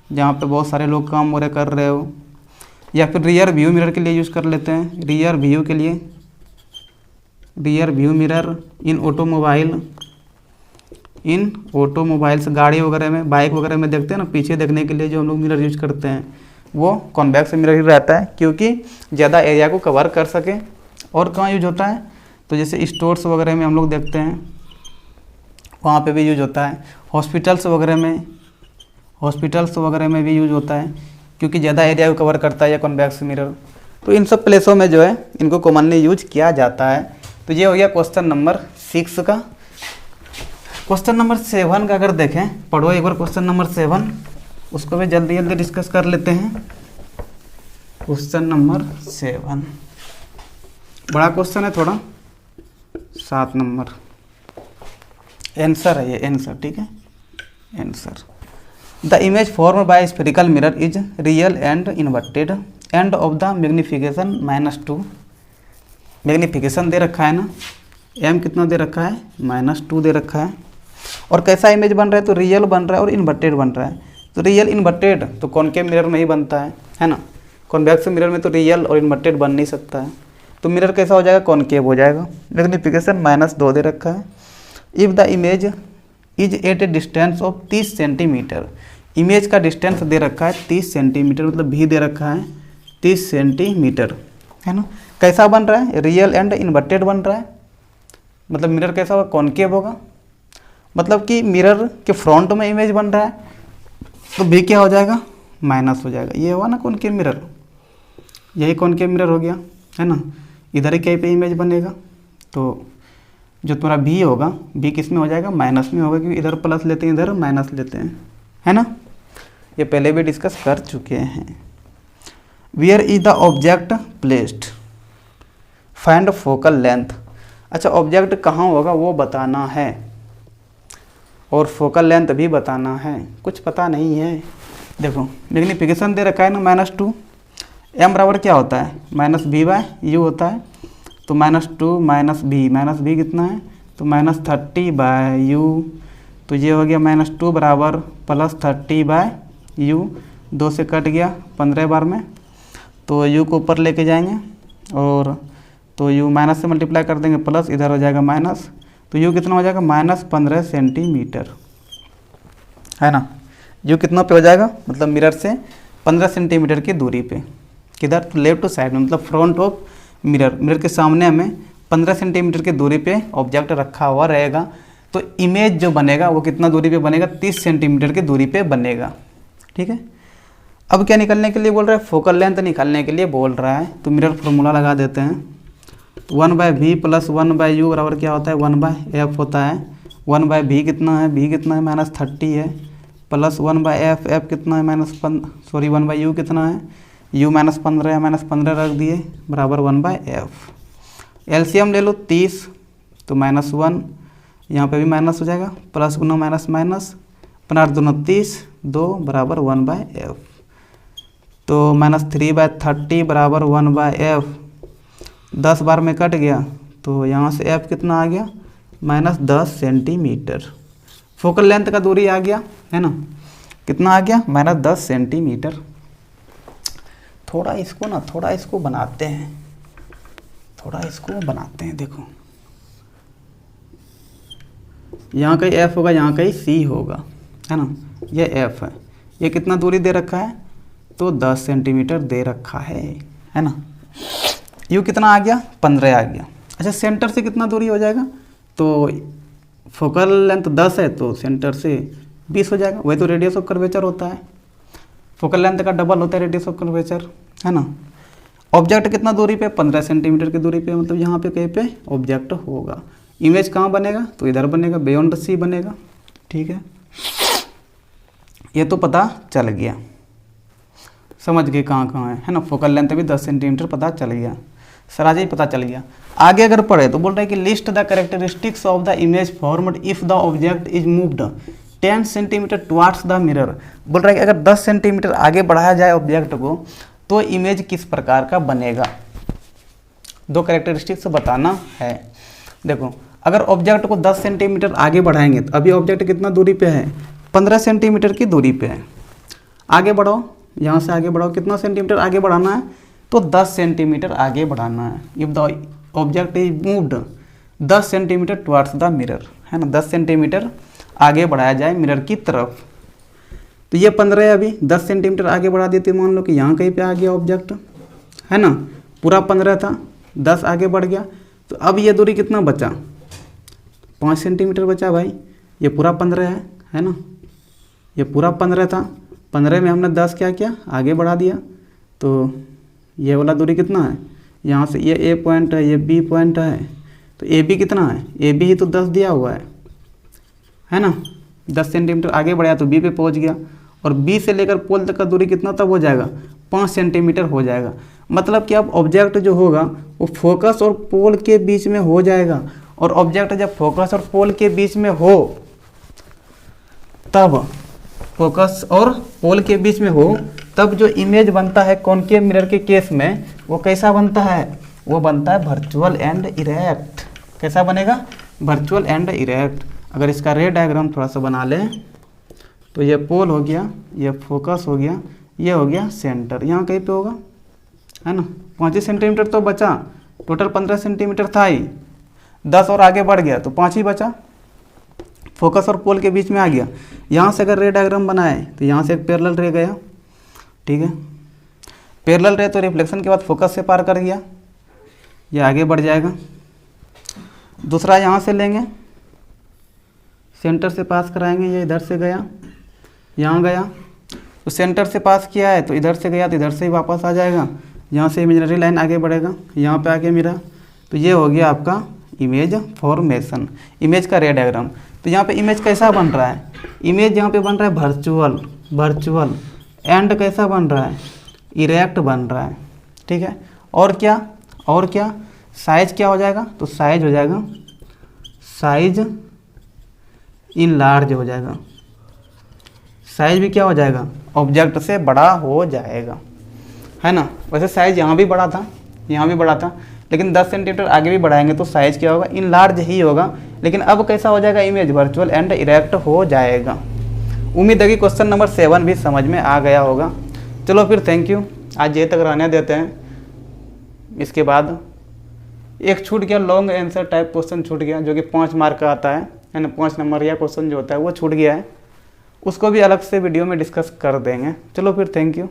जहाँ पे बहुत सारे लोग काम वगैरह कर रहे हो, या फिर रियर व्यू मिरर के लिए यूज़ कर लेते हैं। रियर व्यू के लिए, रियर व्यू मिरर इन ऑटोमोबाइल्स, गाड़ी वगैरह में, बाइक वगैरह में देखते हैं ना, पीछे देखने के लिए जो हम लोग मिरर यूज करते हैं वो कॉन्वेक्स मिरर ही रहता है, क्योंकि ज़्यादा एरिया को कवर कर सके। और कहाँ यूज होता है, तो जैसे स्टोर्स वगैरह में हम लोग देखते हैं, वहाँ पे भी यूज होता है। हॉस्पिटल्स वगैरह में भी यूज होता है, क्योंकि ज़्यादा एरिया को कवर करता है ये कॉन्वेक्स मिरर। तो इन सब प्लेसों में जो है इनको कॉमनली यूज किया जाता है। तो ये हो गया क्वेश्चन नंबर 6 का। क्वेश्चन नंबर 7 का अगर देखें, पढ़ो एक बार क्वेश्चन नंबर 7, उसको भी जल्दी जल्दी डिस्कस कर लेते हैं। क्वेश्चन नंबर 7 बड़ा क्वेश्चन है थोड़ा, 7 नंबर आंसर है ये, आंसर। ठीक है, answer. The image form by spherical mirror is real and inverted and of the magnification -2। Magnification दे रखा है ना, एम कितना दे रखा है -2 दे रखा है। और कैसा इमेज बन रहा है, तो रियल बन रहा है और इन्वर्टेड बन रहा है। तो रियल इन्वर्टेड तो कॉनकेव मिरर में ही बनता है ना। कॉन्वेक्स मिरर में तो रियल और इन्वर्टेड बन नहीं सकता है। तो मिरर कैसा हो जाएगा, कॉनकेव हो जाएगा। मैग्निफिकेशन -2 दे रखा है। If the image is at a distance of 30 centimetre, image का डिस्टेंस दे रखा है 30 सेंटीमीटर, मतलब भी दे रखा है 30 सेंटीमीटर, है ना। कैसा बन रहा है, रियल एंड इन्वर्टेड बन रहा है, मतलब मिरर कैसा होगा, कॉन्केव होगा, मतलब कि मिरर के फ्रंट में इमेज बन रहा है, तो भी क्या हो जाएगा, माइनस हो जाएगा। ये हुआ ना कॉन्केव मिरर, यही कॉन्केव मिरर हो गया, है ना। इधर ही कहीं पे इमेज बनेगा, तो जो तुम्हारा भी होगा, भी किस में हो जाएगा, माइनस में होगा, क्योंकि इधर प्लस लेते हैं इधर माइनस लेते हैं, है ना। ये पहले भी डिस्कस कर चुके हैं। Where is the object placed, find focal length. अच्छा, ऑब्जेक्ट कहाँ होगा वो बताना है और फोकल लेंथ भी बताना है, कुछ पता नहीं है। देखो मैग्निफिकेशन दे रखा है ना -2, m बराबर क्या होता है, -b/u होता है, तो -2 माइनस भी कितना है, तो -30/u, तो ये हो गया -2 बराबर +30/u, 2 से कट गया 15 बार में, तो u को ऊपर लेके जाएंगे और तो u माइनस से मल्टीप्लाई कर देंगे प्लस, इधर हो जाएगा माइनस, तो u कितना हो जाएगा -15 सेंटीमीटर, है ना। u कितना पे हो जाएगा, मतलब मिरर से 15 सेंटीमीटर की दूरी पे, किधर, तो लेफ्ट साइड में, मतलब फ्रंट ऑफ मिरर, मिरर के सामने हमें 15 सेंटीमीटर की दूरी पे ऑब्जेक्ट रखा हुआ रहेगा, तो इमेज जो बनेगा वो कितना दूरी पे बनेगा, 30 सेंटीमीटर की दूरी पे बनेगा, ठीक है। अब क्या निकलने के लिए बोल रहा है, फोकल लेंथ निकालने के लिए बोल रहा है, तो मिरर फॉर्मूला लगा देते हैं, 1/v + 1/u बराबर क्या होता है, 1/f होता है। 1/v कितना है, v कितना है, -30 है, प्लस 1/f, f कितना है, 1/u कितना है, u -15 है, -15 रख दिए बराबर 1/f। एलसीएम ले लो 30, तो -1, यहाँ पे भी माइनस हो जाएगा, प्लस गुना माइनस माइनस, 15 दूना 30, 2 बराबर 1/f, तो -3/30 बराबर 1/f, 10 बार में कट गया, तो यहाँ से f कितना आ गया, -10 सेंटीमीटर। फोकल लेंथ का दूरी आ गया, है ना, कितना आ गया, -10 सेंटीमीटर। थोड़ा इसको बनाते हैं, देखो यहाँ कहीं f होगा, यहाँ कहीं c होगा, है ना, ये f है, ये कितना दूरी दे रखा है, तो 10 सेंटीमीटर दे रखा है ना। u कितना आ गया, 15 आ गया। अच्छा, सेंटर से कितना दूरी हो जाएगा, तो फोकल लेंथ 10 है, तो सेंटर से 20 हो जाएगा, वही तो रेडियस ऑफ कर्वेचर होता है, फोकल लेंथ का डबल होता है रेडियस ऑफ कर्वेचर, है ना। ऑब्जेक्ट कितना दूरी पे, 15 सेंटीमीटर की दूरी पे, मतलब यहाँ पे कहीं पे ऑब्जेक्ट होगा। इमेज कहाँ बनेगा, तो इधर बनेगा, बियॉन्ड सी बनेगा, ठीक है। ये तो पता चल गया, समझ गए कहाँ है ना। फोकल लेंथ भी 10 सेंटीमीटर पता चल गया, सराजे ही पता चल गया। आगे अगर पढ़े तो बोल रहा है कि list the characteristics of the image formed if the object is moved 10 centimetre towards the mirror. बोल रहा है कि अगर 10 सेंटीमीटर आगे बढ़ाया जाए ऑब्जेक्ट को तो इमेज किस प्रकार का बनेगा, 2 कैरेक्टरिस्टिक्स बताना है। देखो, अगर ऑब्जेक्ट को 10 सेंटीमीटर आगे बढ़ाएंगे, तो अभी ऑब्जेक्ट कितना दूरी पे है, 15 सेंटीमीटर की दूरी पे है। आगे बढ़ो, यहाँ से आगे बढ़ाओ, कितना सेंटीमीटर आगे बढ़ाना है, तो 10 सेंटीमीटर आगे बढ़ाना है। If the object is moved 10 centimetre towards the mirror, है ना, 10 सेंटीमीटर आगे बढ़ाया जाए मिरर की तरफ, तो ये 15 है, अभी 10 सेंटीमीटर आगे बढ़ा देते, मान लो कि यहाँ कहीं पे आ गया ऑब्जेक्ट, है ना, पूरा 15 था, 10 आगे बढ़ गया, तो अब ये दूरी कितना बचा, 5 सेंटीमीटर बचा भाई। ये पूरा 15 है ना, ये पूरा 15 था, 15 में हमने 10 क्या किया, आगे बढ़ा दिया, तो ये वाला दूरी कितना है, यहाँ से ये ए पॉइंट है, ये बी पॉइंट है, तो ए बी कितना है, ए बी ही तो 10 दिया हुआ है ना, 10 सेंटीमीटर आगे बढ़ाया तो बी पे पहुँच गया, और बी से लेकर पोल तक का दूरी कितना तब हो जाएगा, 5 सेंटीमीटर हो जाएगा। मतलब कि अब ऑब्जेक्ट जो होगा वो फोकस और पोल के बीच में हो जाएगा, और ऑब्जेक्ट जब फोकस और पोल के बीच में हो, तब फोकस और पोल के बीच में हो, तब जो इमेज बनता है कॉनकेव मिरर के केस में, वो कैसा बनता है, वो बनता है वर्चुअल एंड इरेक्ट। कैसा बनेगा, वर्चुअल एंड इरेक्ट। अगर इसका रे डायग्राम थोड़ा सा बना लें, तो ये पोल हो गया, ये फोकस हो गया, ये हो गया सेंटर, यहाँ कहीं पे होगा, है ना। 5 सेंटीमीटर तो बचा, टोटल 15 सेंटीमीटर था ही, 10 और आगे बढ़ गया तो 5 ही बचा, फोकस और पोल के बीच में आ गया। यहाँ से अगर रे डायग्राम बनाए तो यहाँ से एक पैरेलल रे गया, ठीक है। पैरेलल रे तो रिफ्लेक्शन के बाद फोकस से पार कर गया, ये आगे बढ़ जाएगा। दूसरा यहाँ से लेंगे, सेंटर से पास कराएंगे, ये इधर से गया, यहाँ गया, तो सेंटर से पास किया है तो इधर से गया तो इधर से ही वापस आ जाएगा। यहाँ से इमेजिनरी लाइन आगे बढ़ेगा, यहाँ पे आके मिला, तो ये हो गया आपका इमेज फॉर्मेशन, इमेज का रे डायग्राम। तो यहाँ पे इमेज कैसा बन रहा है, इमेज यहाँ पे बन रहा है वर्चुअल एंड कैसा बन रहा है, इरेक्ट बन रहा है, ठीक है। और क्या साइज क्या हो जाएगा, तो साइज हो जाएगा, साइज इन लार्ज हो जाएगा, साइज भी क्या हो जाएगा, ऑब्जेक्ट से बड़ा हो जाएगा, है ना। वैसे साइज यहाँ भी बड़ा था, यहाँ भी बड़ा था, लेकिन 10 सेंटीमीटर आगे भी बढ़ाएंगे तो साइज क्या होगा, इन लार्ज ही होगा। लेकिन अब कैसा हो जाएगा, इमेज वर्चुअल एंड इरेक्ट हो जाएगा। उम्मीद है कि क्वेश्चन नंबर 7 भी समझ में आ गया होगा। चलो फिर थैंक यू, आज ये तक रहने देते हैं। इसके बाद एक छूट गया, लॉन्ग आंसर टाइप क्वेश्चन छूट गया, जो कि 5 मार्क का आता है ना, 5 नंबर या क्वेश्चन जो होता है वो छूट गया है, उसको भी अलग से वीडियो में डिस्कस कर देंगे। चलो फिर थैंक यू।